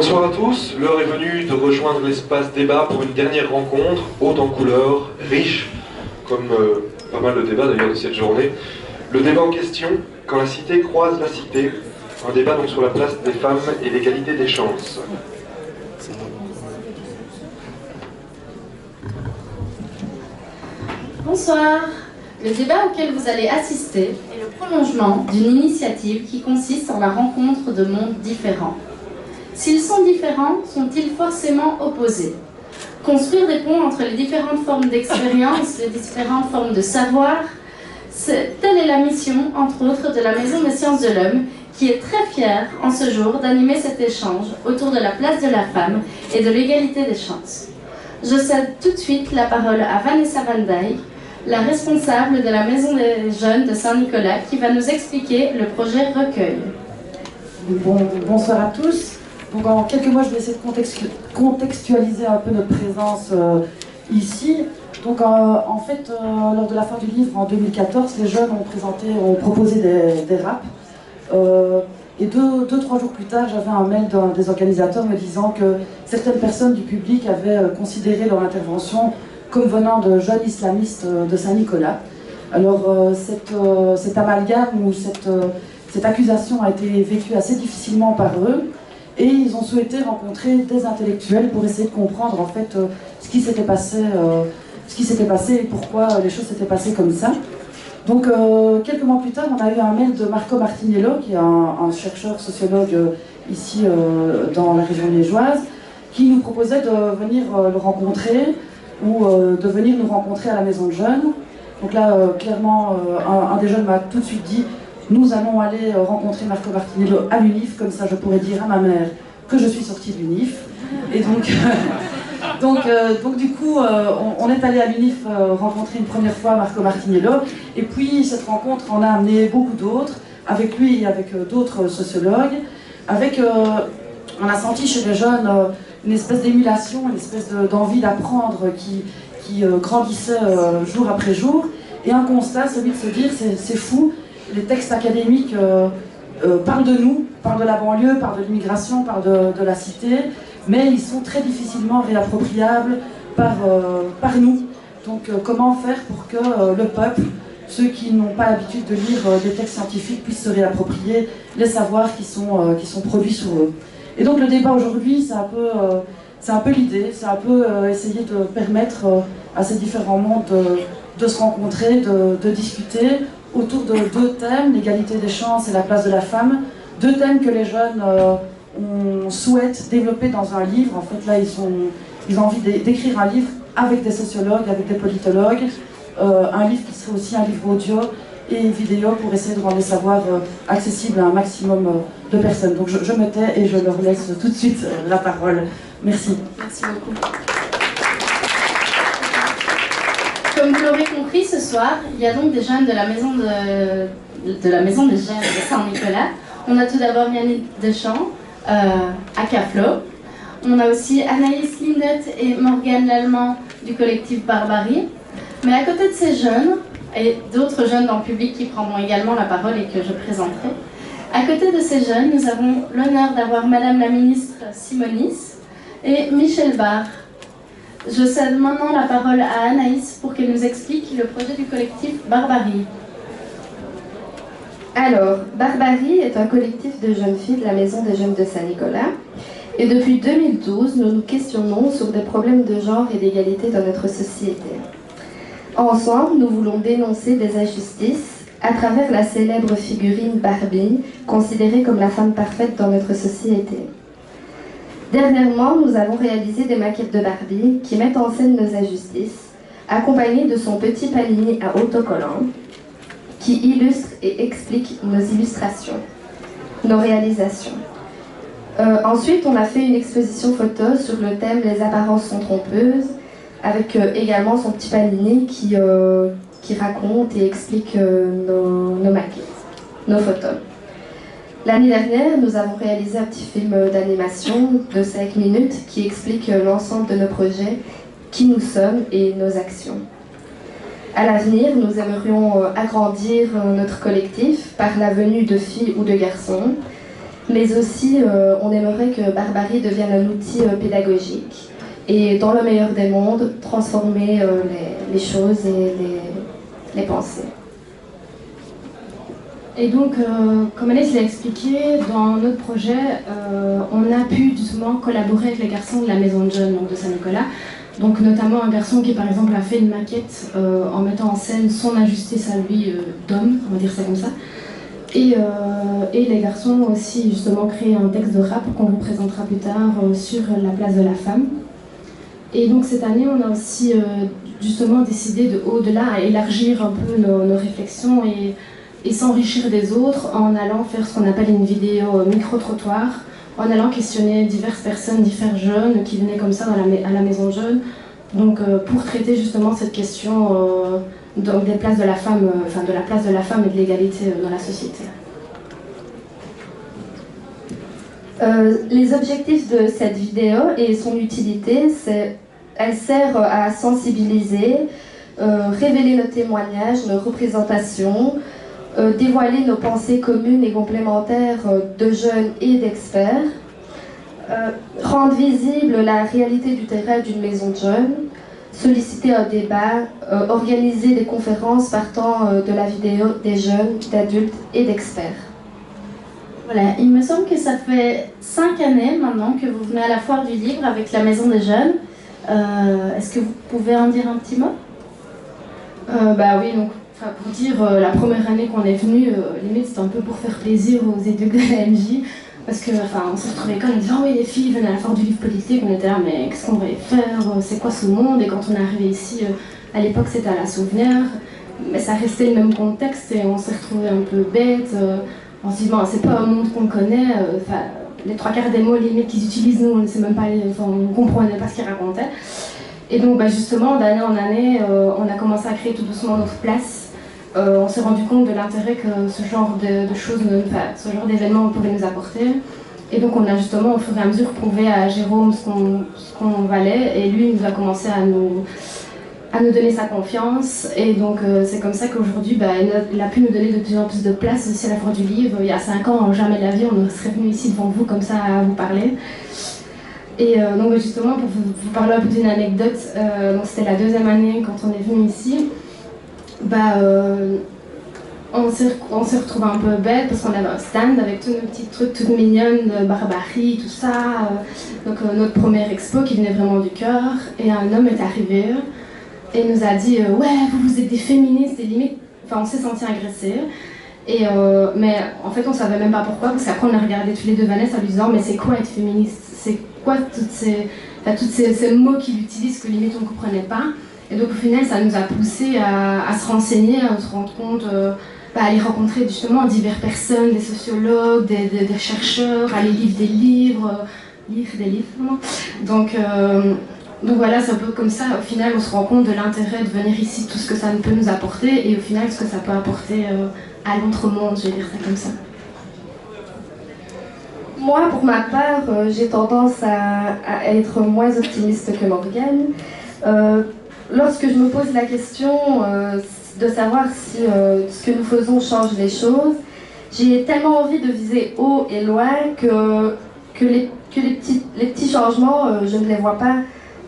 Bonsoir à tous, l'heure est venue de rejoindre l'espace débat pour une dernière rencontre, haute en couleurs, riche, comme pas mal de débats d'ailleurs de cette journée. Le débat en question, quand la cité croise la cité, un débat donc sur la place des femmes et l'égalité des chances. Bonsoir. Le débat auquel vous allez assister est le prolongement d'une initiative qui consiste en la rencontre de mondes différents. S'ils sont différents, sont-ils forcément opposés? Construire des ponts entre les différentes formes d'expérience, les différentes formes de savoir, telle est la mission, entre autres, de la Maison des Sciences de l'Homme, qui est très fière, en ce jour, d'animer cet échange autour de la place de la femme et de l'égalité des chances. Je cède tout de suite la parole à Vanessa Van Dijk, la responsable de la Maison des Jeunes de Saint-Nicolas, qui va nous expliquer le projet Recueil. Bonsoir à tous. Donc en quelques mots, je vais essayer de contextualiser un peu notre présence ici. Donc en fait, lors de la fin du livre en 2014, les jeunes ont proposé des raps. Et trois jours plus tard, j'avais un mail d'un des organisateurs me disant que certaines personnes du public avaient considéré leur intervention comme venant de jeunes islamistes de Saint-Nicolas. Alors cet amalgame ou cette accusation a été vécue assez difficilement par eux, et ils ont souhaité rencontrer des intellectuels pour essayer de comprendre en fait ce qui s'était passé et pourquoi les choses s'étaient passées comme ça. Donc quelques mois plus tard, on a eu un mail de Marco Martinello, qui est un chercheur sociologue ici dans la région liégeoise, qui nous proposait de venir le rencontrer ou de venir nous rencontrer à la Maison de Jeunes. Donc là, clairement, un des jeunes m'a tout de suite dit: nous allons aller rencontrer Marco Martinello à l'UNIF, comme ça je pourrais dire à ma mère que je suis sortie de l'UNIF. Et donc du coup, on est allé à l'UNIF rencontrer une première fois Marco Martinello, et puis cette rencontre en a amené beaucoup d'autres, avec lui et avec d'autres sociologues. On a senti chez les jeunes une espèce d'émulation, une espèce d'envie d'apprendre qui grandissait jour après jour, et un constat, celui de se dire c'est fou, les textes académiques parlent de nous, parlent de la banlieue, parlent de l'immigration, parlent de la cité, mais ils sont très difficilement réappropriables par nous. Donc comment faire pour que le peuple, ceux qui n'ont pas l'habitude de lire des textes scientifiques, puissent se réapproprier les savoirs qui sont produits sur eux. Et donc le débat aujourd'hui, c'est un peu l'idée, c'est un peu essayer de permettre à ces différents mondes de se rencontrer, de discuter autour de deux thèmes, l'égalité des chances et la place de la femme, deux thèmes que les jeunes souhaitent développer dans un livre. En fait, là, ils ont envie d'écrire un livre avec des sociologues, avec des politologues, un livre qui serait aussi un livre audio et vidéo pour essayer de rendre les savoirs accessibles à un maximum de personnes. Donc je me tais et je leur laisse tout de suite la parole. Merci. Merci beaucoup. Comme vous l'aurez compris, ce soir, il y a donc des jeunes de la maison des jeunes de Saint-Nicolas. On a tout d'abord Yannick Deschamps à Caflo. On a aussi Anaïs Lindet et Morgane Lallemand du collectif Barbarie. Mais à côté de ces jeunes, et d'autres jeunes dans le public qui prendront également la parole et que je présenterai, à côté de ces jeunes, nous avons l'honneur d'avoir Madame la ministre Simonis et Michel Barr. Je cède maintenant la parole à Anaïs pour qu'elle nous explique le projet du collectif Barbarie. Alors, Barbarie est un collectif de jeunes filles de la Maison des Jeunes de Saint-Nicolas. Et depuis 2012, nous nous questionnons sur des problèmes de genre et d'égalité dans notre société. Ensemble, nous voulons dénoncer des injustices à travers la célèbre figurine Barbie, considérée comme la femme parfaite dans notre société. Dernièrement, nous avons réalisé des maquettes de Barbie qui mettent en scène nos injustices, accompagnées de son petit palini à autocollant, qui illustre et explique nos illustrations, nos réalisations. Ensuite, on a fait une exposition photo sur le thème « Les apparences sont trompeuses », avec également son petit palini qui raconte et explique nos maquettes, nos photos. L'année dernière, nous avons réalisé un petit film d'animation de 5 minutes qui explique l'ensemble de nos projets, qui nous sommes et nos actions. À l'avenir, nous aimerions agrandir notre collectif par la venue de filles ou de garçons mais aussi on aimerait que Barbarie devienne un outil pédagogique et dans le meilleur des mondes, transformer les choses et les pensées. Et donc, comme Anaïs l'a expliqué, dans notre projet, on a pu justement collaborer avec les garçons de la Maison de Jeunes, donc de Saint-Nicolas. Donc notamment un garçon qui par exemple a fait une maquette en mettant en scène son injustice à lui d'homme, on va dire ça comme ça. Et les garçons ont aussi justement créé un texte de rap qu'on vous présentera plus tard sur la place de la femme. Et donc cette année, on a aussi justement décidé de au-delà à élargir un peu nos réflexions et s'enrichir des autres en allant faire ce qu'on appelle une vidéo micro-trottoir, en allant questionner diverses personnes, divers jeunes qui venaient comme ça à la maison jeune, donc pour traiter justement cette question donc des places de la femme, de la place de la femme et de l'égalité dans la société. Les objectifs de cette vidéo et son utilité, elle sert à sensibiliser, révéler nos témoignages, nos représentations, dévoiler nos pensées communes et complémentaires de jeunes et d'experts, rendre visible la réalité du terrain d'une maison de jeunes, solliciter un débat, organiser des conférences partant de la vidéo des jeunes, d'adultes et d'experts. Voilà, il me semble que ça fait 5 années maintenant que vous venez à la foire du livre avec la Maison des Jeunes. Est-ce que vous pouvez en dire un petit mot? Bah oui, donc pour dire, la première année qu'on est venu, limite c'était un peu pour faire plaisir aux éducs de la MJ, parce que on s'est retrouvés quand on disait oh oui les filles venaient à la foire du livre politique, on était là mais qu'est-ce qu'on va y faire, c'est quoi ce monde? Et quand on est arrivé ici, à l'époque c'était à la Souvenir, mais ça restait le même contexte et on s'est retrouvés un peu bêtes, on se dit bon c'est pas un monde qu'on connaît, les 3/4 des mots limite qu'ils utilisent nous on ne sait même pas, on comprenait pas ce qu'ils racontaient. Et donc justement d'année en année on a commencé à créer tout doucement notre place. On s'est rendu compte de l'intérêt que ce genre de choses, ce genre d'événements pouvait nous apporter. Et donc on a justement au fur et à mesure prouvé à Jérôme ce qu'on valait et lui il nous a commencé à nous donner sa confiance. Et donc c'est comme ça qu'aujourd'hui il a pu nous donner de plus en plus de place aussi à la foire du livre. Il y a 5 ans, jamais de la vie on serait venu ici devant vous comme ça à vous parler. Et donc justement pour vous parler un peu d'une anecdote, donc c'était la 2e année quand on est venu ici. On s'est retrouvés un peu bêtes parce qu'on avait un stand avec tous nos petits trucs toutes mignonnes de Barbarie, tout ça. Donc notre première expo qui venait vraiment du cœur. Et un homme est arrivé et nous a dit ouais vous êtes des féministes et limite. On s'est senti agressés. Mais en fait on savait même pas pourquoi parce qu'après on a regardé tous les deux Vanessa en lui disant mais c'est quoi être féministe? C'est quoi tous ces mots qu'il utilise que limite on ne comprenait pas? Et donc au final, ça nous a poussé à se renseigner, à se rendre compte, à aller rencontrer justement diverses personnes, des sociologues, des chercheurs, aller lire des livres, non. Donc voilà, c'est un peu comme ça. Au final, on se rend compte de l'intérêt de venir ici, tout ce que ça peut nous apporter, et au final, ce que ça peut apporter à l'autre monde, je vais dire ça comme ça. Moi, pour ma part, j'ai tendance à être moins optimiste que Morgane. Lorsque je me pose la question de savoir si ce que nous faisons change les choses, j'ai tellement envie de viser haut et loin que les petits changements, je ne les vois pas.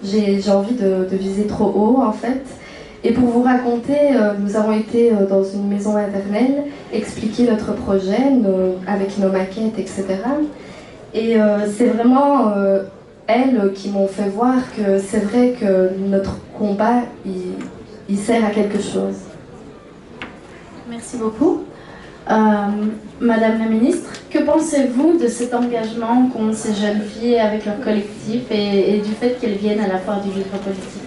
J'ai envie de viser trop haut en fait. Et pour vous raconter, nous avons été dans une maison maternelle, expliquer notre projet avec nos maquettes, etc. Et c'est vraiment elles qui m'ont fait voir que c'est vrai que notre combat, il sert à quelque chose. Merci beaucoup. Madame la ministre, que pensez-vous de cet engagement qu'ont ces jeunes filles avec leur collectif et du fait qu'elles viennent à la foire du livre politique?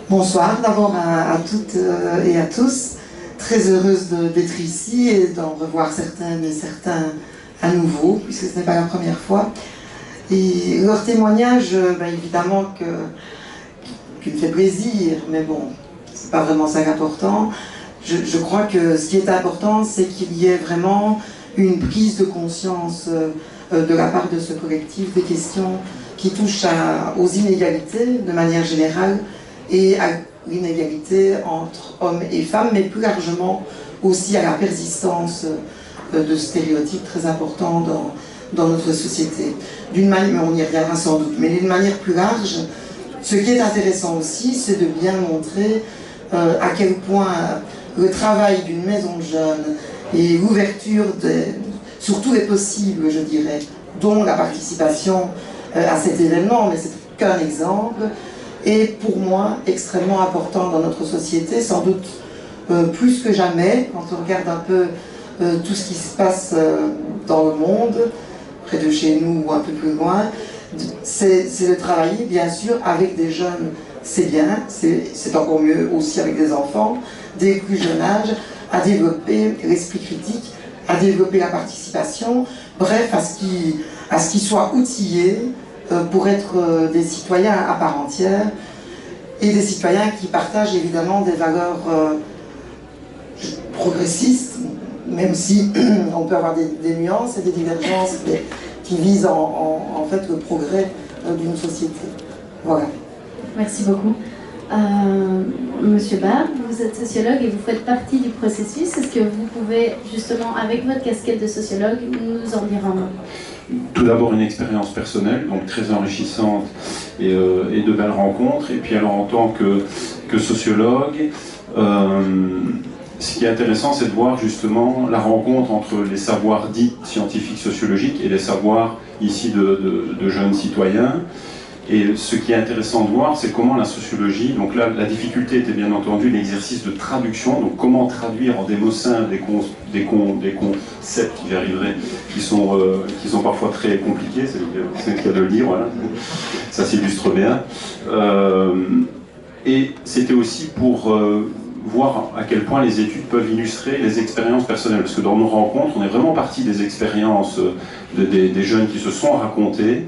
Bonsoir d'abord à toutes et à tous. Très heureuse d'être ici et d'en revoir certaines et certains à nouveau, puisque ce n'est pas la première fois. Et leur témoignage, évidemment, qui me fait plaisir, mais bon, c'est pas vraiment ça l'important. Je crois que ce qui est important, c'est qu'il y ait vraiment une prise de conscience de la part de ce collectif des questions qui touchent aux inégalités de manière générale et à l'inégalité entre hommes et femmes, mais plus largement aussi à la persistance de stéréotypes très importants dans notre société. D'une manière, on y reviendra sans doute, mais d'une manière plus large, ce qui est intéressant aussi, c'est de bien montrer à quel point le travail d'une maison de jeunes et l'ouverture sur tous les possibles, je dirais, dont la participation à cet événement, mais c'est qu'un exemple, est pour moi extrêmement important dans notre société, sans doute plus que jamais, quand on regarde un peu tout ce qui se passe dans le monde, près de chez nous ou un peu plus loin. C'est de travailler, bien sûr, avec des jeunes, c'est bien, c'est encore mieux aussi avec des enfants, dès le plus jeune âge, à développer l'esprit critique, à développer la participation, bref, à ce qu'ils soient outillés pour être des citoyens à part entière, et des citoyens qui partagent évidemment des valeurs progressistes, même si on peut avoir des nuances et des divergences qui visent en fait le progrès d'une société. Voilà. Merci beaucoup. Monsieur Barr, vous êtes sociologue et vous faites partie du processus. Est-ce que vous pouvez justement, avec votre casquette de sociologue, nous en dire un mot? Tout d'abord une expérience personnelle, donc très enrichissante et de belles rencontres. Et puis alors en tant que sociologue, ce qui est intéressant, c'est de voir justement la rencontre entre les savoirs dits scientifiques sociologiques et les savoirs ici de jeunes citoyens. Et ce qui est intéressant de voir, c'est comment la sociologie, donc là la difficulté était bien entendu l'exercice de traduction, donc comment traduire en des mots simples des concepts, j'y arriverai, qui sont parfois très compliqués, c'est le cas de le dire, voilà, ça s'illustre bien. Et c'était aussi pour voir à quel point les études peuvent illustrer les expériences personnelles, parce que dans nos rencontres, on est vraiment parti des expériences des jeunes qui se sont racontées.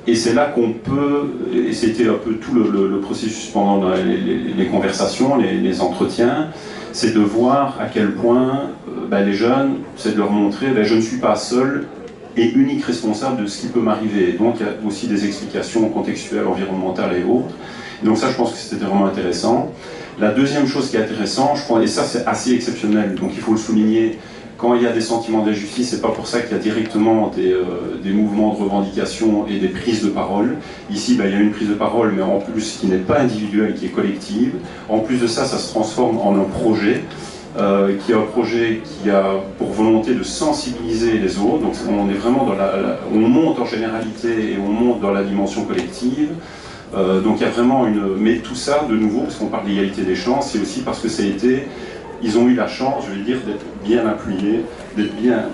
Et c'est là qu'on peut, et c'était un peu tout le processus pendant les conversations, les entretiens, c'est de voir à quel point les jeunes, c'est de leur montrer, je ne suis pas seul et unique responsable de ce qui peut m'arriver. Donc il y a aussi des explications contextuelles, environnementales et autres. Et donc ça, je pense que c'était vraiment intéressant. La deuxième chose qui est intéressante, je pense, et ça c'est assez exceptionnel, donc il faut le souligner, quand il y a des sentiments d'injustice, c'est pas pour ça qu'il y a directement des mouvements de revendication et des prises de parole. Ici, il y a une prise de parole, mais en plus qui n'est pas individuelle, qui est collective. En plus de ça, ça se transforme en un projet, qui est un projet qui a pour volonté de sensibiliser les autres. Donc on est vraiment on monte en généralité et on monte dans la dimension collective. Donc il y a vraiment mais tout ça, de nouveau, parce qu'on parle d'égalité des chances, c'est aussi parce que ça a été... Ils ont eu la chance, je vais dire, d'être bien appuyés, d'être bien,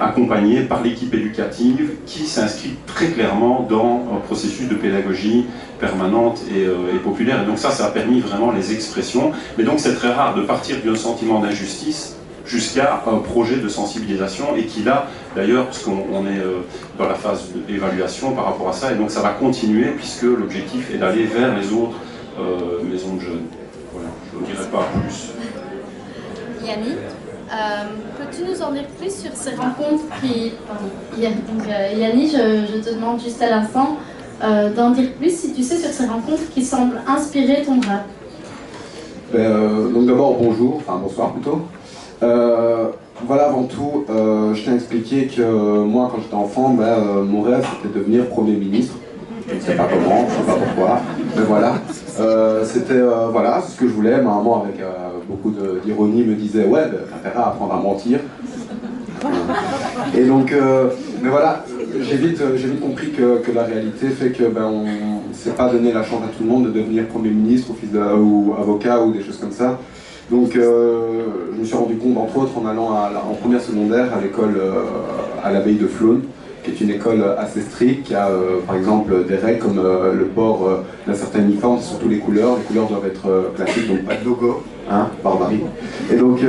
accompagnés par l'équipe éducative qui s'inscrit très clairement dans un processus de pédagogie permanente et populaire. Et donc ça a permis vraiment les expressions. Mais donc c'est très rare de partir d'un sentiment d'injustice jusqu'à un projet de sensibilisation et qui là, d'ailleurs, parce qu'on est dans la phase d'évaluation par rapport à ça, et donc ça va continuer puisque l'objectif est d'aller vers les autres maisons de jeunes. Voilà, je ne dirai pas plus. Yannick, peux-tu nous en dire plus sur ces rencontres qui... Yannick, je te demande juste à l'instant d'en dire plus, si tu sais, sur ces rencontres qui semblent inspirer ton rap. Donc d'abord, bonjour, enfin bonsoir plutôt. Voilà, avant tout, je tiens à expliquer que moi, quand j'étais enfant, mon rêve c'était de devenir Premier ministre. Je ne sais pas comment, je ne sais pas pourquoi, mais voilà. C'était voilà, c'est ce que je voulais. Ma maman, avec beaucoup d'ironie, me disait ouais, t'as intérêt à apprendre à mentir. Et donc, mais voilà, j'ai vite compris que la réalité fait que c'est pas donner la chance à tout le monde de devenir Premier ministre ou avocat ou des choses comme ça. Donc, je me suis rendu compte, entre autres, en allant en première secondaire à l'école à l'abbaye de Flône, qui est une école assez stricte, qui a par exemple des règles comme le port d'un certain uniforme, surtout les couleurs. Les couleurs doivent être classiques, donc pas de logo, hein, barbarie. Et donc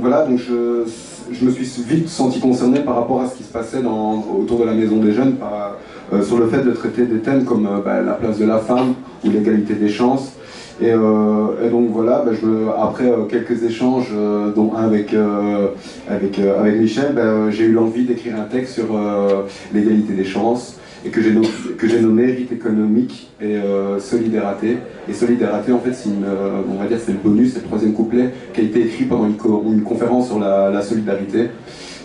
voilà, donc je me suis vite senti concerné par rapport à ce qui se passait autour de la maison des jeunes, sur le fait de traiter des thèmes comme la place de la femme ou l'égalité des chances. Et donc voilà, après quelques échanges, dont un avec Michel, j'ai eu l'envie d'écrire un texte sur l'égalité des chances et que j'ai nommé Rite économique et solidarité. Et solidarité, en fait, on va dire c'est le bonus, c'est le troisième couplet qui a été écrit pendant une conférence sur la solidarité.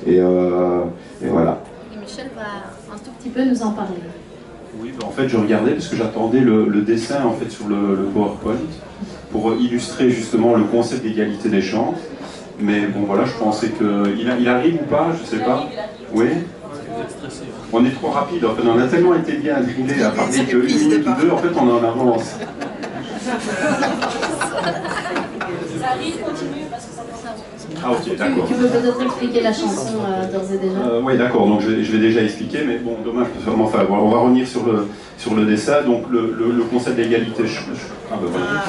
Et voilà. Et Michel va un tout petit peu nous en parler. Oui, en fait, je regardais parce que j'attendais le dessin en fait sur le PowerPoint pour illustrer justement le concept d'égalité des chances. Mais bon, voilà, je pensais qu'il arrive ou pas, je sais pas. Oui. On est trop rapide, en fait, on a tellement été bien drillé à parler qu'une minute ou deux, en fait, on en avance. Ça arrive, continue, parce que ça concerne. Ah ok, d'accord. Tu peux peut-être expliquer la chanson d'ores et déjà. Oui, d'accord, donc je l'ai déjà expliqué, mais bon, dommage, enfin, on va revenir sur le dessin. Donc le concept d'égalité... Ah ben voilà.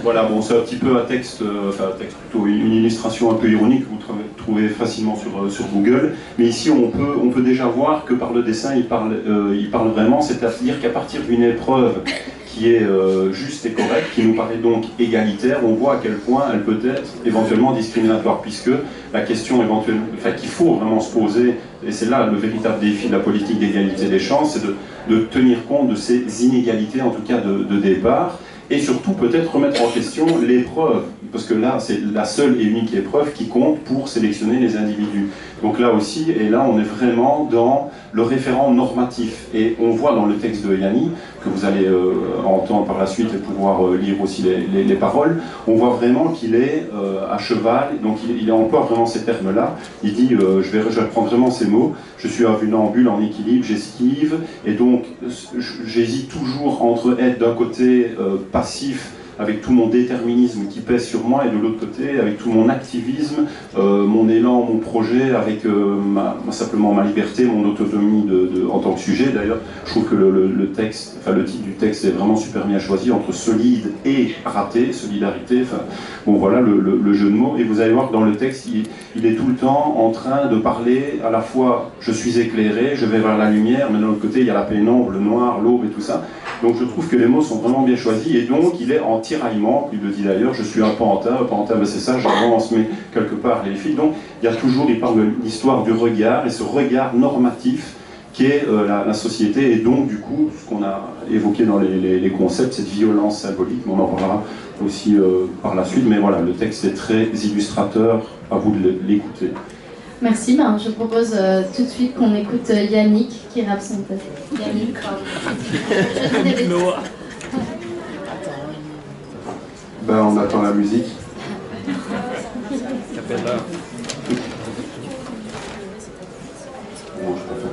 Voilà, bon, c'est un petit peu un texte plutôt une illustration un peu ironique que vous trouvez facilement sur Google. Mais ici, on peut déjà voir que par le dessin, il parle vraiment, c'est-à-dire qu'à partir d'une épreuve qui est juste et correcte, qui nous paraît donc égalitaire, on voit à quel point elle peut être éventuellement discriminatoire, puisque la question qu'il faut vraiment se poser, et c'est là le véritable défi de la politique d'égalité des chances, c'est de tenir compte de ces inégalités, en tout cas de départ, et surtout peut-être remettre en question l'épreuve, parce que là c'est la seule et unique épreuve qui compte pour sélectionner les individus. Donc là aussi, et là on est vraiment dans le référent normatif, et on voit dans le texte de Yanni, que vous allez entendre par la suite et pouvoir lire aussi les paroles, on voit vraiment qu'il est à cheval, donc il emploie vraiment ces termes-là, il dit, je vais reprendre vraiment ces mots, je suis un funambule en équilibre, j'esquive, et donc j'hésite toujours entre être d'un côté passif, avec tout mon déterminisme qui pèse sur moi, et de l'autre côté, avec tout mon activisme, mon élan, mon projet, avec simplement ma liberté, mon autonomie en tant que sujet. D'ailleurs, je trouve que le titre du texte est vraiment super bien choisi, entre solide et raté, solidarité, bon voilà le jeu de mots. Et vous allez voir que dans le texte, il est tout le temps en train de parler, à la fois, je suis éclairé, je vais vers la lumière, mais d'un autre côté, il y a la pénombre, le noir, l'aube et tout ça. Donc je trouve que les mots sont vraiment bien choisis, et donc il est en tiraillement, il le dit d'ailleurs, je suis un pantin, ben c'est ça, j'avance, mais quelque part les filles. Donc il parle de l'histoire du regard, et ce regard normatif qui est la société, et donc du coup, ce qu'on a évoqué dans les concepts, cette violence symbolique, on en parlera aussi par la suite, mais voilà, le texte est très illustrateur, à vous de l'écouter. Merci, je propose tout de suite qu'on écoute Yannick qui rappe son texte. Yannick, on attend la musique. Bon, je préfère.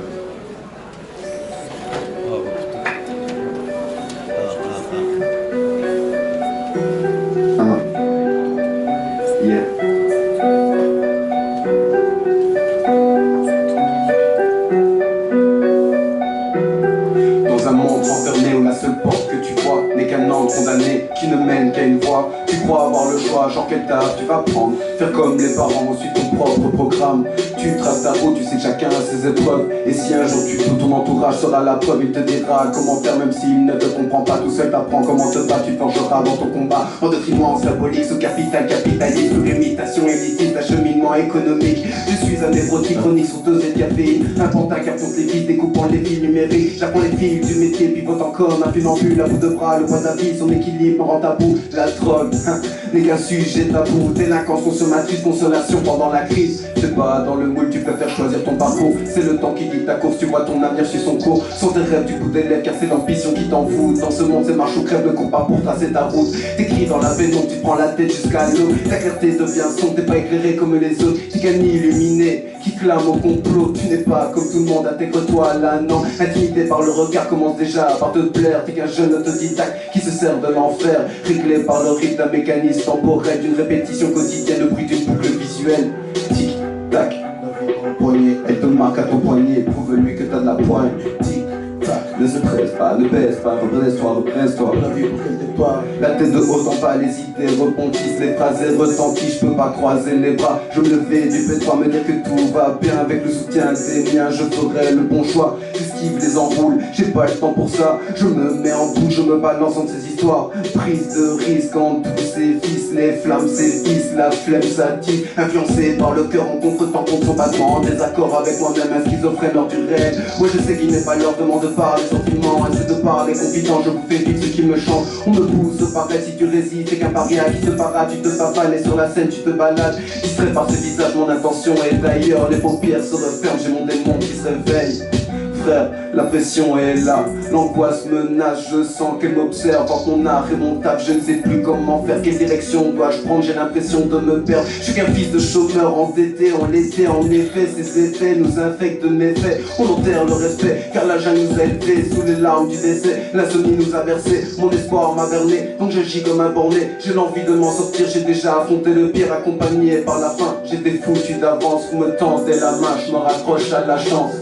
Condamné, qui ne mène qu'à une voie. Tu crois avoir le choix, genre quelle tâche tu vas prendre. Faire comme les parents, ensuite ton propre programme. Tu traces ta route, tu sais que chacun a ses épreuves. Et si un jour tu doutes, ton entourage sera la preuve. Il te dira comment faire, même s'il ne te comprend pas. Tout seul t'apprends comment te battre, tu te forgeras dans ton combat. En détriment symbolique, sous capital, capitaliste, sous limitation élitiste, acheminement économique. Je suis un névrotique chronique sous dosé de caféine. Un pantin qui affronte les vies, découpant les vies numériques. J'apprends les fils du métier, pivotant comme un funambule. À bout de bras, le poids de la vie, son équilibre me rend tabou. La drogue n'est qu'un sujet tabou. Délinquance, consommatrice, consolation pendant la crise. C'est pas dans le moule, tu préfères choisir ton parcours. C'est le temps qui dit ta course, tu vois ton avenir sur son cours. Sans tes rêves du bout des lèvres, car c'est l'ambition qui t'en fout. Dans ce monde, c'est marche ou crève, le combat pour tracer ta route. T'écris dans la pénombre, tu prends la tête jusqu'à l'eau. Ta clarté devient sombre, t'es pas éclairé comme les autres. Tu gagnes illuminé, qui clame au complot. Tu n'es pas comme tout le monde, intègre-toi là, non. Intimidé par le regard, commence déjà par te plaire. T'es qu'un jeune autodidacte qui se sert de l'enfer. Réglé par le rythme d'un mécanisme temporel, d'une répétition quotidienne, le bruit d'une boucle visuelle. Tic, tac, poignet, elle te marque à ton poignet, prouve-lui que t'as de la poigne. Tic, tac, ne se presse pas, ne baisse pas, represse-toi, la vie pour qu'elle départ. La tête de haut en bas, les idées rebondissent, les phrases retentissent, je peux pas croiser les bras. Je me levais du P3, me dire que tout va bien, avec le soutien des miens, je ferai le bon choix. esquive, les enroule. J'ai pas le temps pour ça, je me mets en bout, je me balance entre ces histoires. Prise de risque en tous ces fils, les flammes s'évissent, la flemme s'attise. Influencé par le cœur en contretemps contre son battement, en désaccord avec moi-même, un schizophrène hors du réel. Moi je sais qu'il n'est pas l'heure de m'en de parler sentiments, c'est de parler confident, je vous fais vivre ce qui me chante. On me pousse pareil si tu résistes, c'est qu'un paria qui se parade, tu te pavanes et sur la scène tu te balades. Distrait par ce visage, mon intention est d'ailleurs, les paupières se referment, j'ai mon démon qui se réveille. Frère, la pression est là, l'angoisse menace, je sens qu'elle m'observe. Entre mon art et mon taf, je ne sais plus comment faire, quelle direction dois-je prendre, j'ai l'impression de me perdre. Je suis qu'un fils de chômeur endetté en l'été, en effet, ces effets nous infectent de méfaits. On enterre le respect, car la jungle nous a élevés sous les larmes du décès. L'insomnie nous a versé, mon espoir m'a berné, donc j'agis comme un borné. J'ai l'envie de m'en sortir, j'ai déjà affronté le pire, accompagné par la faim. J'étais foutu d'avance, vous me tendez la main, je me raccroche à la chance.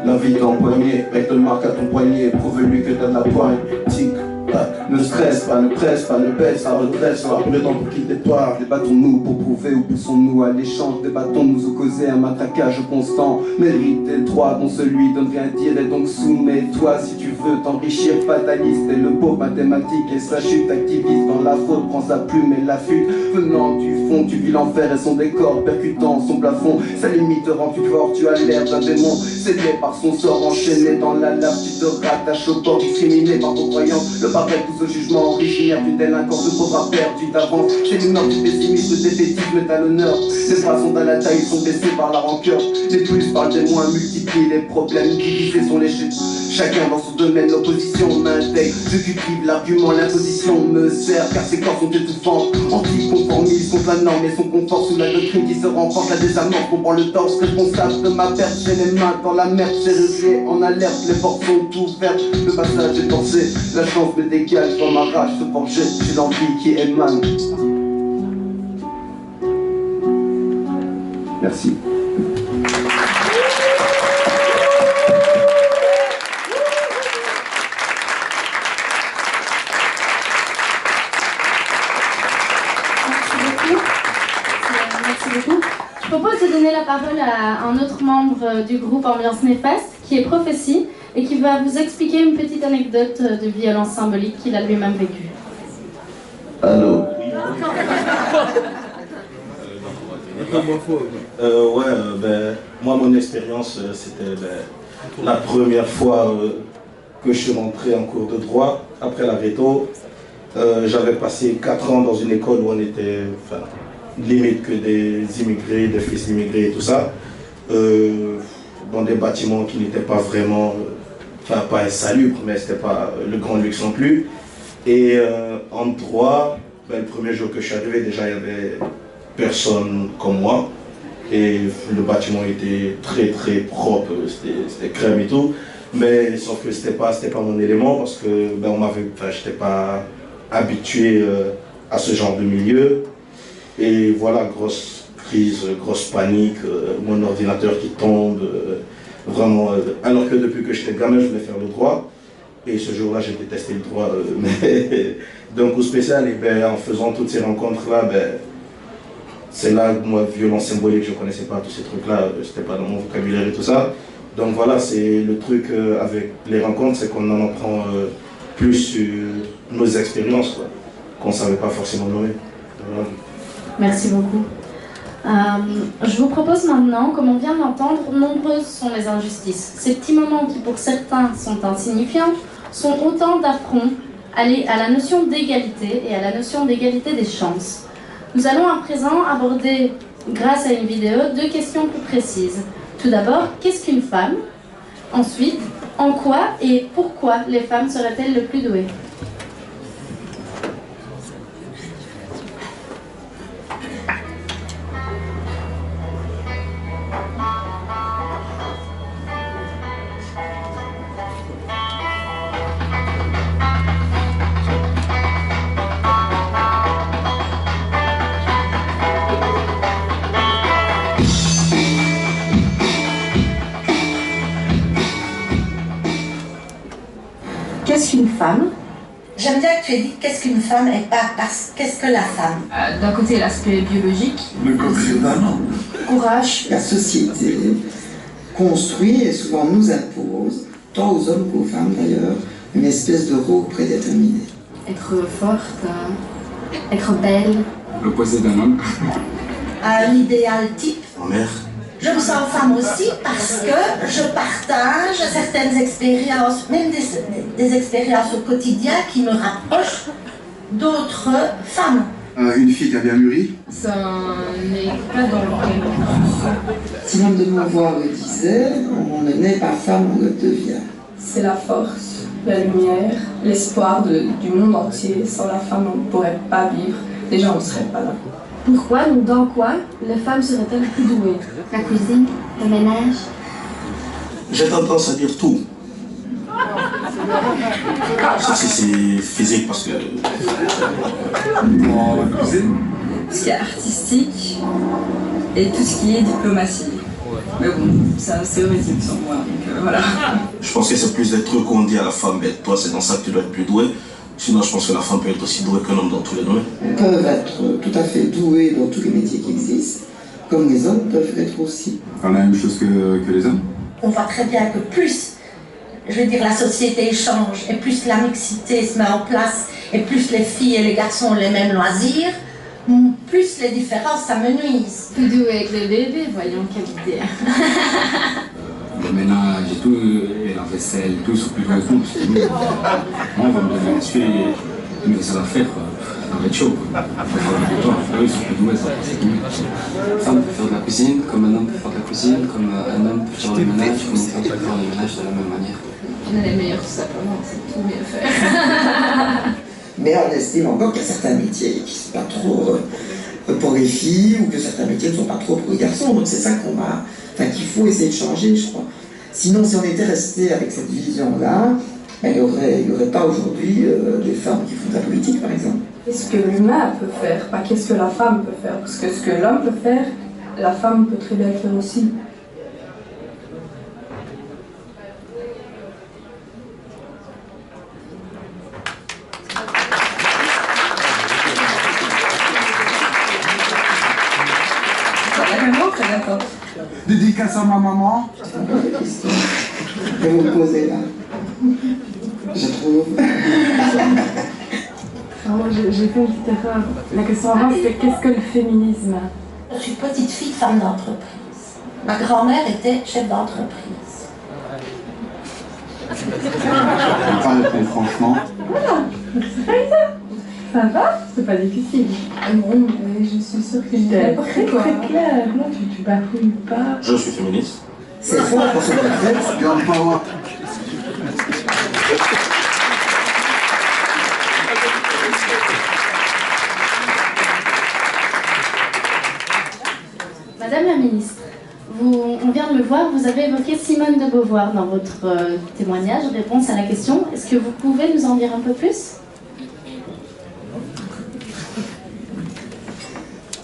La vie d'empoigné, mec de marque à ton poignet, prouve-lui que t'as de la poigne. Tic, tac, ne stresse pas, ne presse pas, ne baisse, ça redresse, sur la temps pour qu'il départ. Débattons-nous pour prouver ou poussons-nous à l'échange. Débattons-nous ou causer un matraquage constant. Mérite tes droits dont celui donne rien dire et donc soumets-toi si tu veux t'enrichir. Fataliste et le pauvre mathématique et sa chute. Activiste dans la faute, prend sa plume et l'affûte. Venant du fond, tu vis l'enfer et son décor, percutant son plafond. Sa limite te rend plus fort, tu as l'air d'un démon. Scellé par son sort, enchaîné dans la lave, tu te rattaches au corps, discriminé par vos croyances. Le pareil pousse au jugement originaire du délinquant, de pauvre perdu d'avance. C'est l'humeur du pessimisme, le défaitisme est à l'honneur. Les bras sont à la taille, ils sont baissés par la rancœur. Les plus parlent des moins, multiplient les problèmes, divisés sont les chutes. Chacun dans son domaine, l'opposition m'intègre. Je cultive l'argument, l'imposition me sert, car ces corps sont étouffants. Anticonformistes contre la norme et son confort sous la doctrine qui se renforce. La désamorce comprend le torse, responsable de ma perte. J'ai les mains dans la merde, serré en alerte, les portes sont ouvertes. Le passage est forcé, la chance me dégage dans ma rage se forger. J'ai l'envie qui émane. Merci. Je propose de donner la parole à un autre membre du groupe Ambiance Néfaste, qui est Prophétie, et qui va vous expliquer une petite anecdote de violence symbolique qu'il a lui-même vécue. Allô. Moi, mon expérience, c'était la première fois que je suis rentré en cours de droit, après la réto. J'avais passé 4 ans dans une école où on était limite que des immigrés, des fils d'immigrés et tout ça, dans des bâtiments qui n'étaient pas vraiment, pas insalubres, mais c'était pas le grand luxe non plus. Et en droit, le premier jour que je suis arrivé, déjà il y avait personne comme moi. Et le bâtiment était très très propre, c'était crème et tout. Mais sauf que c'était pas mon élément parce que j'étais pas habitué à ce genre de milieu. Et voilà, grosse crise, grosse panique, mon ordinateur qui tombe, vraiment. Alors que depuis que j'étais gamin, je voulais faire le droit. Et ce jour-là, j'ai détesté le droit, mais d'un coup spécial. Et en faisant toutes ces rencontres-là, c'est là que moi, violence symbolique, je ne connaissais pas tous ces trucs-là, c'était pas dans mon vocabulaire et tout ça. Donc voilà, c'est le truc avec les rencontres, c'est qu'on en apprend plus sur nos expériences, qu'on ne savait pas forcément nommer. Voilà. Merci beaucoup. Je vous propose maintenant, comme on vient d'entendre, nombreuses sont les injustices. Ces petits moments qui pour certains sont insignifiants sont autant d'affronts à la notion d'égalité et à la notion d'égalité des chances. Nous allons à présent aborder, grâce à une vidéo, 2 questions plus précises. Tout d'abord, qu'est-ce qu'une femme? Ensuite, en quoi et pourquoi les femmes seraient-elles le plus douées? Qu'est-ce qu'une femme? J'aime bien que tu aies dit qu'est-ce qu'une femme et pas qu'est-ce que la femme. D'un côté, l'aspect biologique. Le côté d'un homme. Courage. La société. construit et souvent nous impose, tant aux hommes qu'aux femmes d'ailleurs, une espèce de rôle prédéterminé. Être forte, être belle. L'opposé d'un homme. Un idéal type. Ma mère. Je me sens femme aussi parce que je partage certaines expériences, même des expériences au quotidien qui me rapprochent d'autres femmes. Une fille qui a bien mûri. Ça n'est pas dans le Simone de Beauvoir le disait, on ne naît pas femme, on le devient. C'est la force, la lumière, l'espoir du monde entier. Sans la femme, on ne pourrait pas vivre. Déjà, on ne serait pas là. Pourquoi, donc dans quoi, les femmes seraient-elles plus douées? La cuisine, le ménage. J'ai tendance à dire tout. Ça c'est physique parce que... La cuisine. Ce qui est artistique et tout ce qui est diplomatie. Mais bon, ça c'est horrible sans moi, donc voilà. Je pense que c'est plus des trucs qu'on dit à la femme, mais toi c'est dans ça que tu dois être plus doué. Sinon je pense que la femme peut être aussi douée qu'un homme dans tous les domaines. Ils peuvent être tout à fait doués dans tous les métiers qui existent, comme les hommes peuvent être aussi. Faire la même chose que les hommes. On voit très bien que plus, je veux dire, la société change et plus la mixité se met en place et plus les filles et les garçons ont les mêmes loisirs, plus les différences s'amenuisent. Plus douée avec les bébés, voyons quelle idée. Le ménage et tout, et la vaisselle, tout, ils sont plus doués que nous. Parce que nous, on va me donner là-dessus et mais ça va faire, ça va être chaud. Eux, ils sont plus doués, ça c'est tout. Une femme peut faire de la cuisine, comme un homme peut faire de la cuisine, comme un homme peut faire le ménage, comme une femme peut faire le ménage de la même manière. On est les meilleurs tout simplement, c'est tout mieux faire. Mais on estime encore qu'il y a certains métiers qui ne sont pas trop pour les filles ou que certains métiers ne sont pas trop pour les garçons. Donc c'est ça qu'il faut essayer de changer, je crois. Sinon, si on était resté avec cette vision-là, il n'y aurait pas aujourd'hui des femmes qui font de la politique, par exemple. Qu'est-ce que l'humain peut faire, pas qu'est-ce que la femme peut faire. Parce que ce que l'homme peut faire, la femme peut très bien le faire aussi. Dédicace à ma maman. Que vous me posez là, je trouve. J'ai fait une petite erreur. La question avant, c'était qu'est-ce que le féminisme? Je suis petite fille femme d'entreprise. Ma grand-mère était chef d'entreprise. On va répondre franchement. Voilà, c'est pas ça. Ça va? C'est pas difficile. Bon, je suis sûre que je Très clair, non, tu bafouilles pas. Je suis féministe. C'est fort pour ce fait. Girl power. Madame la ministre, on vient de le voir, vous avez évoqué Simone de Beauvoir dans votre témoignage, réponse à la question. Est-ce que vous pouvez nous en dire un peu plus?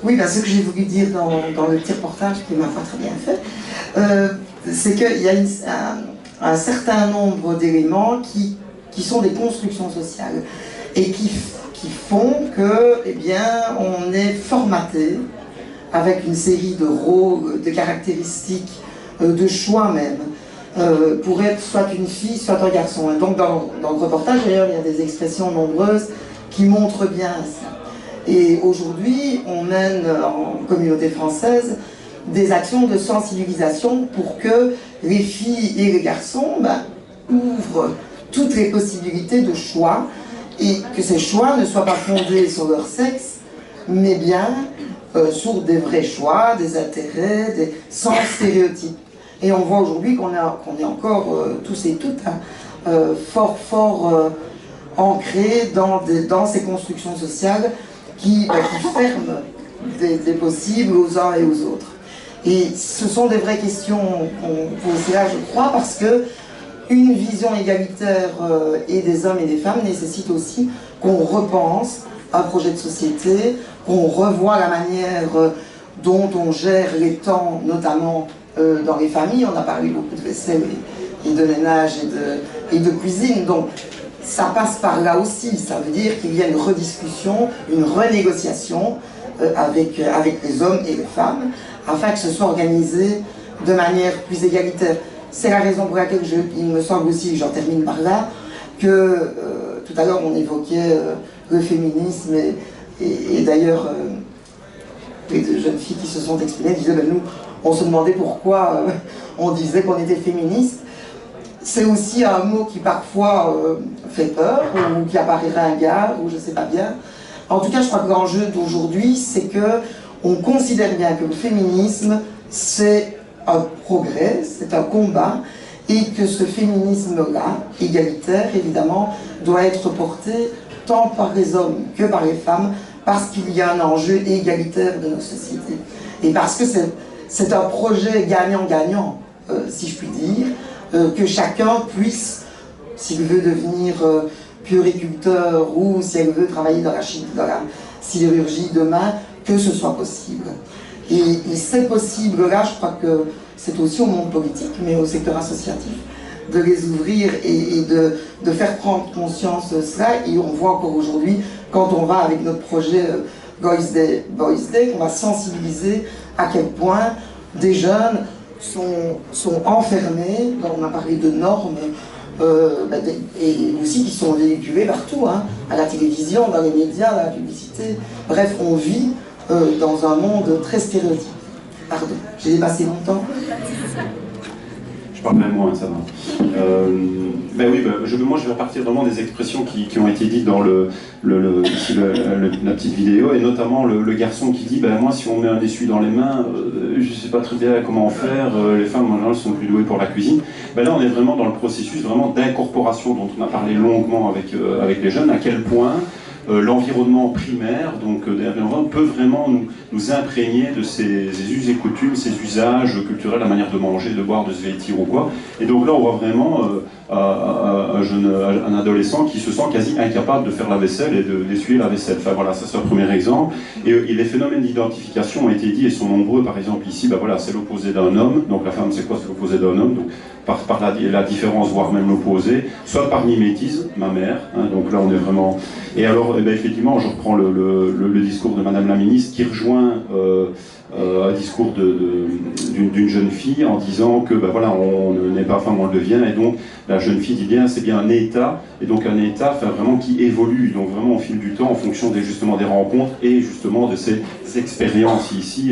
Oui, ce que j'ai voulu dire dans le petit reportage, qui m'a pas très bien fait, c'est qu'il y a un certain nombre d'éléments qui sont des constructions sociales et qui font que, eh bien, on est formaté avec une série de rôles, de caractéristiques, de choix même, pour être soit une fille, soit un garçon. Et donc dans le reportage, d'ailleurs, il y a des expressions nombreuses qui montrent bien ça. Et aujourd'hui, on mène en communauté française des actions de sensibilisation pour que les filles et les garçons ouvrent toutes les possibilités de choix et que ces choix ne soient pas fondés sur leur sexe, mais bien sur des vrais choix, des intérêts, sans stéréotypes. Et on voit aujourd'hui qu'on est encore tous et toutes fort ancrés dans ces constructions sociales qui ferment des possibles aux uns et aux autres. Et ce sont des vraies questions qu'on pose là, je crois, parce que une vision égalitaire et des hommes et des femmes nécessite aussi qu'on repense un projet de société, qu'on revoie la manière dont on gère les temps, notamment dans les familles. On a parlé beaucoup de vaisselle et de ménage et de cuisine. Donc ça passe par là aussi. Ça veut dire qu'il y a une rediscussion, une renégociation avec les hommes et les femmes, afin que ce soit organisé de manière plus égalitaire. C'est la raison pour laquelle il me semble aussi, j'en termine par là, que tout à l'heure on évoquait le féminisme et d'ailleurs les deux jeunes filles qui se sont exprimées disaient ben, nous on se demandait pourquoi on disait qu'on était féministe. C'est aussi un mot qui parfois fait peur ou qui apparaît ringard ou je ne sais pas bien. En tout cas je crois que l'enjeu d'aujourd'hui c'est que on considère bien que le féminisme c'est un progrès, c'est un combat, et que ce féminisme-là, égalitaire évidemment, doit être porté tant par les hommes que par les femmes, parce qu'il y a un enjeu égalitaire de nos sociétés. Et parce que c'est un projet gagnant-gagnant, si je puis dire, que chacun puisse, s'il veut devenir puériculteur ou si elle veut travailler dans la sidérurgie demain, que ce soit possible. Et c'est possible-là, je crois que c'est aussi au monde politique, mais au secteur associatif, de les ouvrir et de faire prendre conscience de cela. Et on voit encore aujourd'hui, quand on va avec notre projet Boys Day, qu'on va sensibiliser à quel point des jeunes sont enfermés, on a parlé de normes, et aussi qui sont véhiculées partout, hein, à la télévision, dans les médias, dans la publicité. Bref, on vit dans un monde très stéréotypé. Pardon, j'ai dépassé mon temps. Je parle même moins, ça va. Ben oui, moi je vais repartir vraiment des expressions qui ont été dites dans ici la petite vidéo, et notamment le garçon qui dit ben moi si on met un essuie dans les mains, je ne sais pas très bien comment faire, les femmes en général sont plus douées pour la cuisine. Ben là on est vraiment dans le processus vraiment d'incorporation dont on a parlé longuement avec les jeunes, à quel point l'environnement primaire, donc peut vraiment nous imprégner de ces us et coutumes, ces usages culturels, la manière de manger, de boire, de se vêtir ou quoi. Et donc là, on voit vraiment un adolescent qui se sent quasi incapable de faire la vaisselle et d'essuyer la vaisselle. Enfin voilà, ça c'est un premier exemple. Et les phénomènes d'identification ont été dits et sont nombreux. Par exemple ici, ben voilà, c'est l'opposé d'un homme. Donc la femme, c'est quoi? C'est l'opposé d'un homme. Donc par la différence, voire même l'opposé, soit par mimétisme, ma mère, hein, donc là on est vraiment... Et alors, effectivement, je reprends le discours de Madame la Ministre qui rejoint un discours d'une jeune fille en disant que ben voilà, on n'est pas femme, on le devient, et donc la jeune fille dit bien, c'est bien un état, et donc un état vraiment qui évolue, donc vraiment au fil du temps, en fonction justement des rencontres et justement de ces expériences ici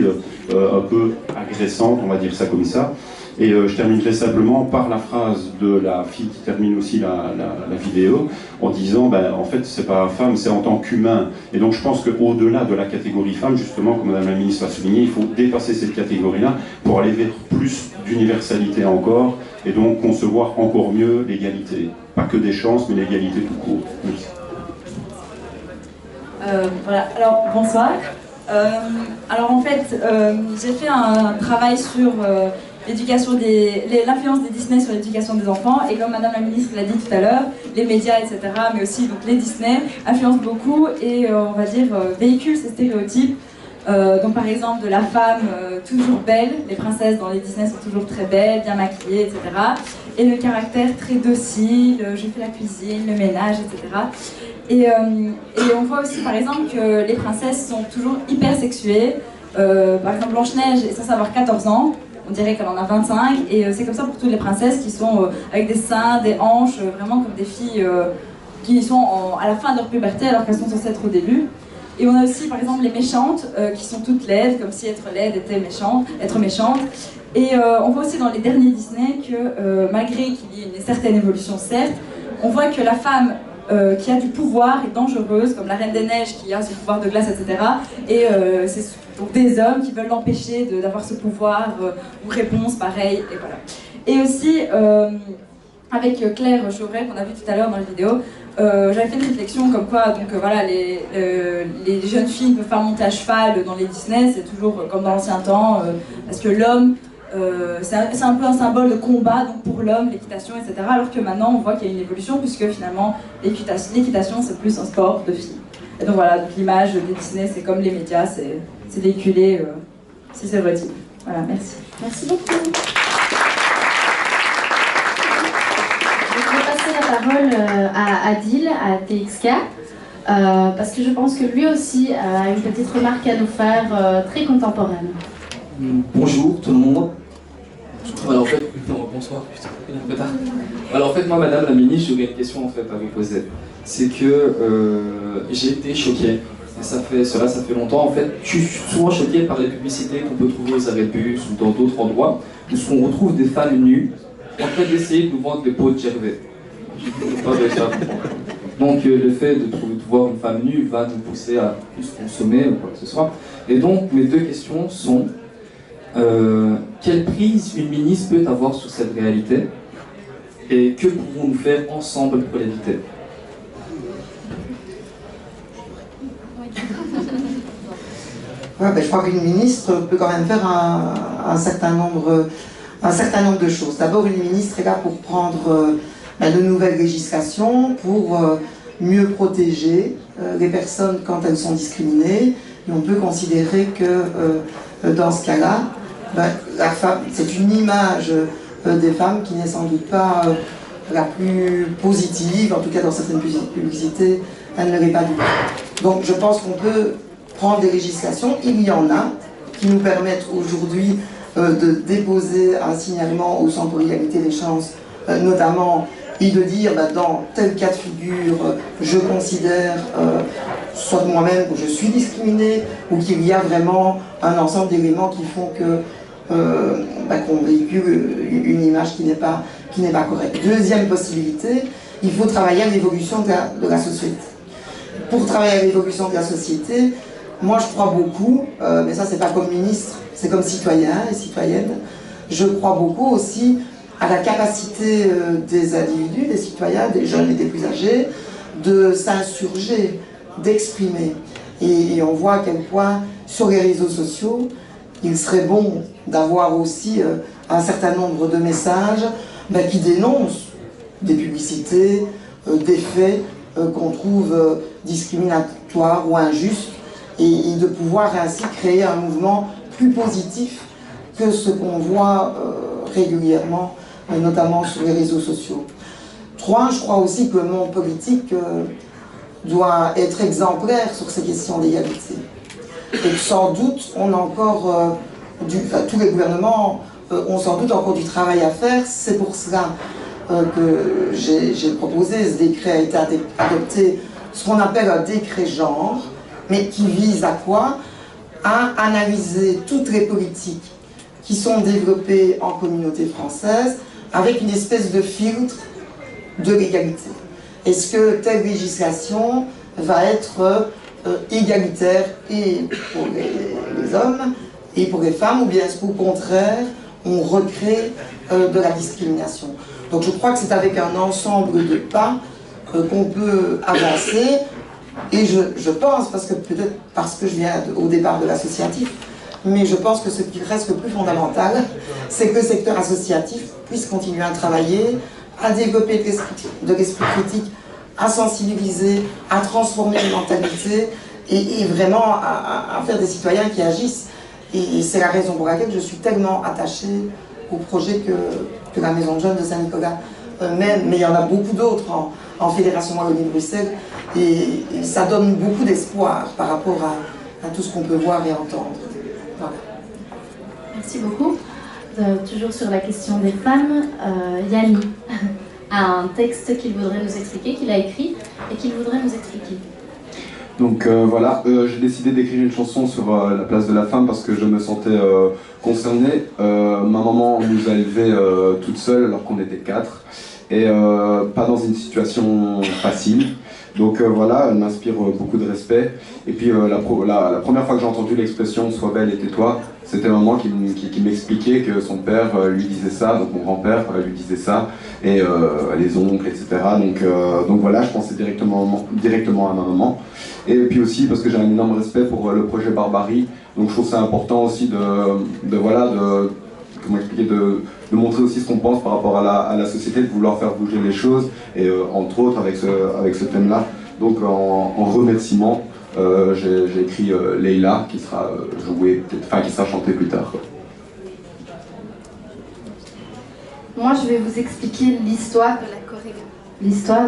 un peu agressantes, on va dire ça comme ça. Et je terminerai simplement par la phrase de la fille qui termine aussi la vidéo, en disant, ben, en fait, c'est pas femme, c'est en tant qu'humain. Et donc je pense qu'au-delà de la catégorie femme, justement, comme Madame la Ministre l'a souligné, il faut dépasser cette catégorie-là pour aller vers plus d'universalité encore, et donc concevoir encore mieux l'égalité. Pas que des chances, mais l'égalité tout court. Merci. Voilà, alors bonsoir. Alors en fait, j'ai fait un travail sur l'influence des Disney sur l'éducation des enfants, et comme Madame la Ministre l'a dit tout à l'heure, les médias, etc., mais aussi donc, les Disney influencent beaucoup et on va dire véhiculent ces stéréotypes. Donc par exemple de la femme toujours belle, les princesses dans les Disney sont toujours très belles, bien maquillées, etc. Et le caractère très docile, je fais la cuisine, le ménage, etc. Et on voit aussi par exemple que les princesses sont toujours hyper sexuées. Par exemple Blanche-Neige est censée avoir 14 ans, on dirait qu'elle en a 25, et c'est comme ça pour toutes les princesses qui sont avec des seins, des hanches, vraiment comme des filles qui sont à la fin de leur puberté alors qu'elles sont censées être au début. Et on a aussi par exemple les méchantes qui sont toutes laides, comme si être laide était être méchante. Et on voit aussi dans les derniers Disney que malgré qu'il y ait une certaine évolution certes, on voit que la femme qui a du pouvoir est dangereuse, comme la Reine des Neiges qui a ce pouvoir de glace, etc. Et c'est donc des hommes qui veulent l'empêcher d'avoir ce pouvoir, ou réponse pareil, et voilà. Et aussi, avec Claire Chauvet, qu'on a vu tout à l'heure dans la vidéo, j'avais fait une réflexion comme quoi, donc voilà, les jeunes filles ne peuvent pas monter à cheval dans les Disney, c'est toujours comme dans l'ancien temps, parce que l'homme, c'est un peu un symbole de combat donc pour l'homme, l'équitation, etc. Alors que maintenant on voit qu'il y a une évolution puisque finalement l'équitation c'est plus un sport de filles. Et donc voilà, l'image des Disney c'est comme les médias, c'est véhiculé, c'est stéréotype. Voilà, merci. Merci beaucoup. Je vais passer la parole à Adil, à TXK, parce que je pense que lui aussi a une petite remarque à nous faire très contemporaine. Bonjour tout le monde. Alors en fait, bonsoir, putain, un peu tard. Alors en fait, moi, Madame la Ministre, j'aurais une question en fait à vous poser. C'est que j'ai été choqué. Et cela ça fait longtemps. En fait, je suis souvent choqué par les publicités qu'on peut trouver aux arrêts de bus ou dans d'autres endroits, où on retrouve des femmes nues en train d'essayer de nous vendre des pots de Gervais. Je pas de ça. Donc le fait de voir une femme nue va nous pousser à plus consommer ou quoi que ce soit. Et donc mes deux questions sont quelle prise une ministre peut avoir sur cette réalité et que pouvons-nous faire ensemble pour l'éviter? Ouais, je crois qu'une ministre peut quand même faire un certain nombre de choses. D'abord, une ministre est là pour prendre de nouvelles législations, pour mieux protéger les personnes quand elles sont discriminées. Et on peut considérer que dans ce cas-là, la femme, c'est une image des femmes qui n'est sans doute pas la plus positive, en tout cas dans certaines publicités, elle ne l'est pas du tout. Donc je pense qu'on peut prendre des législations, il y en a, qui nous permettent aujourd'hui de déposer un signalement au Centre pour l'égalité des chances, notamment, et de dire dans tel cas de figure, je considère, soit moi-même, que je suis discriminée, ou qu'il y a vraiment un ensemble d'éléments qui font qu'on véhicule une image qui n'est pas correcte. Deuxième possibilité, il faut travailler à l'évolution de la société. Pour travailler à l'évolution de la société, moi je crois beaucoup, mais ça c'est pas comme ministre, c'est comme citoyen et citoyenne, je crois beaucoup aussi à la capacité des individus, des citoyens, des jeunes et des plus âgés, de s'insurger, d'exprimer. Et on voit à quel point sur les réseaux sociaux, il serait bon d'avoir aussi un certain nombre de messages qui dénoncent des publicités, des faits qu'on trouve discriminatoires ou injustes, et de pouvoir ainsi créer un mouvement plus positif que ce qu'on voit régulièrement, notamment sur les réseaux sociaux. 3, je crois aussi que le monde politique doit être exemplaire sur ces questions d'égalité. Et que sans doute, on a encore, tous les gouvernements ont sans doute encore du travail à faire. C'est pour cela que j'ai proposé, ce décret a été adopté, ce qu'on appelle un décret genre, mais qui vise à quoi? À analyser toutes les politiques qui sont développées en communauté française avec une espèce de filtre de l'égalité. Est-ce que telle législation va être égalitaire et pour les hommes et pour les femmes, ou bien est-ce qu'au contraire, on recrée de la discrimination? Donc je crois que c'est avec un ensemble de pas qu'on peut avancer. Et je pense, peut-être parce que je viens au départ de l'associatif, mais je pense que ce qui reste le plus fondamental, c'est que le secteur associatif puisse continuer à travailler, à développer de l'esprit critique, à sensibiliser, à transformer les mentalités et vraiment à faire des citoyens qui agissent. Et c'est la raison pour laquelle je suis tellement attachée au projet que la Maison de Jeunes de Saint-Nicolas mène, mais il y en a beaucoup d'autres en Fédération Wallonie-Bruxelles, et ça donne beaucoup d'espoir par rapport à tout ce qu'on peut voir et entendre. Voilà. Merci beaucoup. Toujours sur la question des femmes, Yanni a un texte qu'il voudrait nous expliquer, qu'il a écrit et qu'il voudrait nous expliquer. Donc voilà, j'ai décidé d'écrire une chanson sur la place de la femme parce que je me sentais concerné. Ma maman nous a élevés toute seule alors qu'on était 4 et pas dans une situation facile. Donc voilà, elle m'inspire beaucoup de respect. Et puis la première fois que j'ai entendu l'expression « sois belle et tais-toi », c'était maman qui m'expliquait que son père lui disait ça, donc mon grand-père lui disait ça, et les oncles, etc. Donc voilà, je pensais directement à ma maman. Et puis aussi parce que j'ai un énorme respect pour le projet Barbarie, donc je trouve ça important aussi de montrer aussi ce qu'on pense par rapport à la société, de vouloir faire bouger les choses, et entre autres avec ce thème-là. Donc en remerciement, j'ai écrit Leïla, qui sera qui sera chantée plus tard. Moi, je vais vous expliquer l'histoire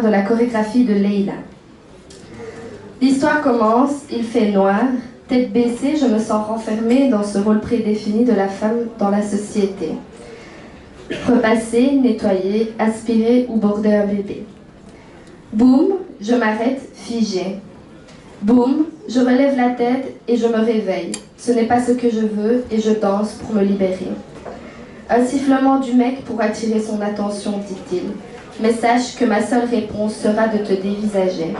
de la chorégraphie de Leïla. L'histoire commence, il fait noir, tête baissée, je me sens renfermée dans ce rôle prédéfini de la femme dans la société. Repasser, nettoyer, aspirer ou border un bébé. Boum, je m'arrête, figé. Boum, je relève la tête et je me réveille. Ce n'est pas ce que je veux et je danse pour me libérer. Un sifflement du mec pour attirer son attention, dit-il. Mais sache que ma seule réponse sera de te dévisager.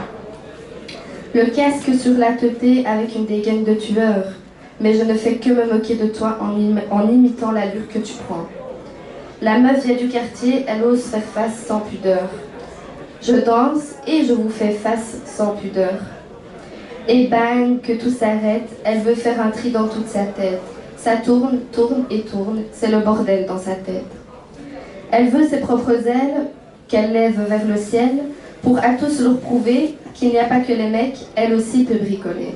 Le casque sur la teuté avec une dégaine de tueur. Mais je ne fais que me moquer de toi en imitant l'allure que tu prends. La meuf vient du quartier, elle ose faire face sans pudeur. Je danse et je vous fais face sans pudeur. Et bang, que tout s'arrête, elle veut faire un tri dans toute sa tête. Ça tourne, tourne et tourne, c'est le bordel dans sa tête. Elle veut ses propres ailes, qu'elle lève vers le ciel, pour à tous leur prouver qu'il n'y a pas que les mecs, elle aussi peut bricoler.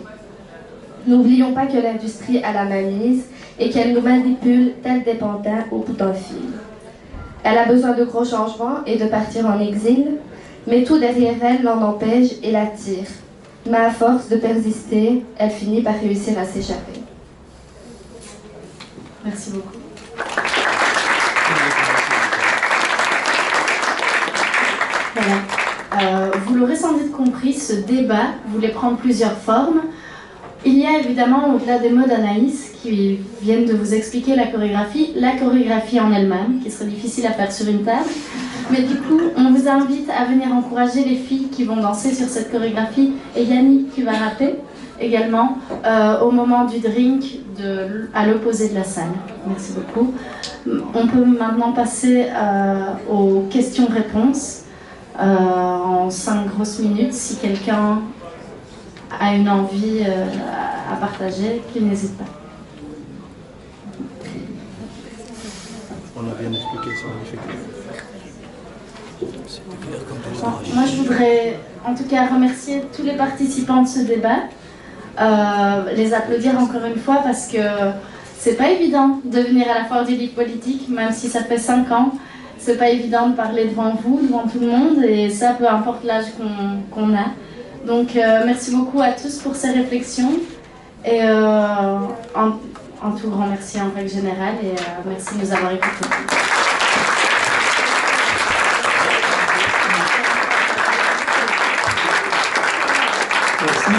N'oublions pas que l'industrie a la mainmise et qu'elle nous manipule tel des pantins au bout d'un fil. Elle a besoin de gros changements et de partir en exil, mais tout derrière elle l'en empêche et la tire. Mais à force de persister, elle finit par réussir à s'échapper. Merci beaucoup. Voilà. Vous l'aurez sans doute compris, ce débat voulait prendre plusieurs formes. Il y a évidemment, au-delà des mots d'Anaïs qui viennent de vous expliquer la chorégraphie en elle-même, qui serait difficile à faire sur une table. Mais du coup, on vous invite à venir encourager les filles qui vont danser sur cette chorégraphie et Yannick qui va rapper également au moment du drink à l'opposé de la salle. Merci beaucoup. On peut maintenant passer aux questions-réponses en 5 grosses minutes. Si quelqu'un a une envie à partager, qu'il n'hésite pas. On a bien expliqué ça, en effet. Moi, je voudrais en tout cas remercier tous les participants de ce débat, les applaudir encore une fois parce que c'est pas évident de venir à la foire du livre politique, même si ça fait 5 ans. C'est pas évident de parler devant vous, devant tout le monde, et ça, peu importe l'âge qu'on a. Donc, merci beaucoup à tous pour ces réflexions, et un tout grand merci en règle générale, et merci de nous avoir écoutés. Merci.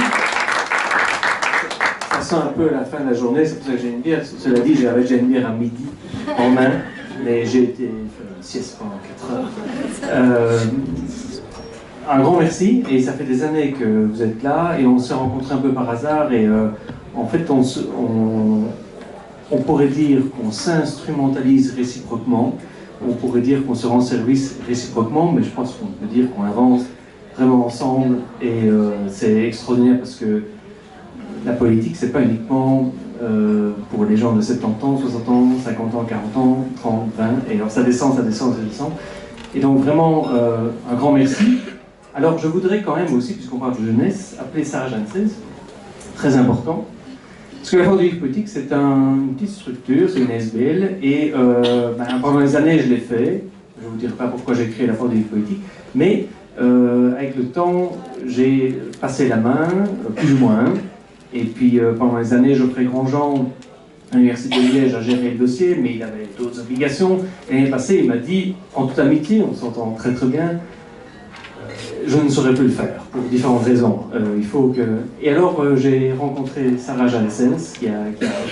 Ça sent un peu la fin de la journée, c'est pour ça que j'ai une bière. Cela dit, j'ai une bière à midi en main, mais j'ai été faire une sieste pendant 4 heures. Un grand merci, et ça fait des années que vous êtes là, et on s'est rencontrés un peu par hasard, et en fait on pourrait dire qu'on s'instrumentalise réciproquement, on pourrait dire qu'on se rend service réciproquement, mais je pense qu'on peut dire qu'on avance vraiment ensemble, et c'est extraordinaire parce que la politique, c'est pas uniquement pour les gens de 70 ans, 60 ans, 50 ans, 40 ans, 30, 20, et alors ça descend, ça descend, ça descend. Et donc vraiment un grand merci. Alors je voudrais quand même aussi, puisqu'on parle de jeunesse, appeler Sarah Janssens, très important, parce que la Foire du livre politique, c'est une petite structure, c'est une SBL, et pendant les années je l'ai fait, je ne vous dirai pas pourquoi j'ai créé la Foire du livre politique, mais avec le temps, j'ai passé la main, plus ou moins, et puis pendant les années, Geoffrey Grandjean, à l'Université de Liège, a géré le dossier, mais il avait d'autres obligations. Et l'année passée, il m'a dit, en toute amitié, on s'entend très très bien, je ne saurais plus le faire, pour différentes raisons. Il faut que... Et alors, j'ai rencontré Sarah Janssens,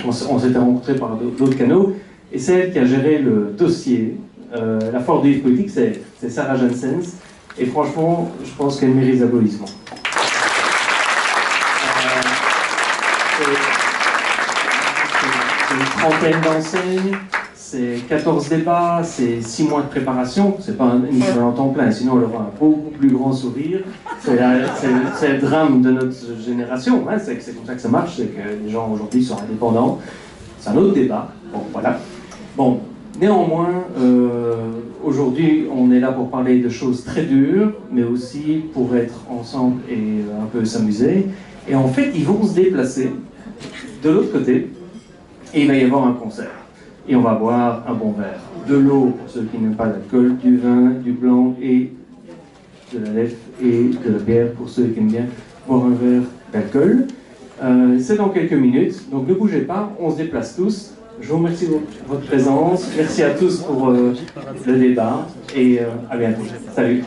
on s'était rencontrés par d'autres canaux, et c'est elle qui a géré le dossier. La Foire du livre politique, c'est Sarah Janssens, et franchement, je pense qu'elle mérite l'applaudissement. C'est une 30aine d'enseignes, c'est 14 débats, c'est 6 mois de préparation, c'est pas un équivalent temps plein, sinon elle aura un beaucoup plus grand sourire. C'est le drame de notre génération, hein, c'est comme ça que ça marche, c'est que les gens aujourd'hui sont indépendants. C'est un autre débat, bon voilà. Bon, néanmoins, aujourd'hui on est là pour parler de choses très dures, mais aussi pour être ensemble et un peu s'amuser. Et en fait, ils vont se déplacer de l'autre côté, et il va y avoir un concert. Et on va boire un bon verre. De l'eau pour ceux qui n'aiment pas l'alcool, du vin, du blanc et de la lèvre et de la bière pour ceux qui aiment bien boire un verre d'alcool. C'est dans quelques minutes, donc ne bougez pas, on se déplace tous Je vous remercie pour votre présence. Merci à tous pour le débat et à bientôt. Salut.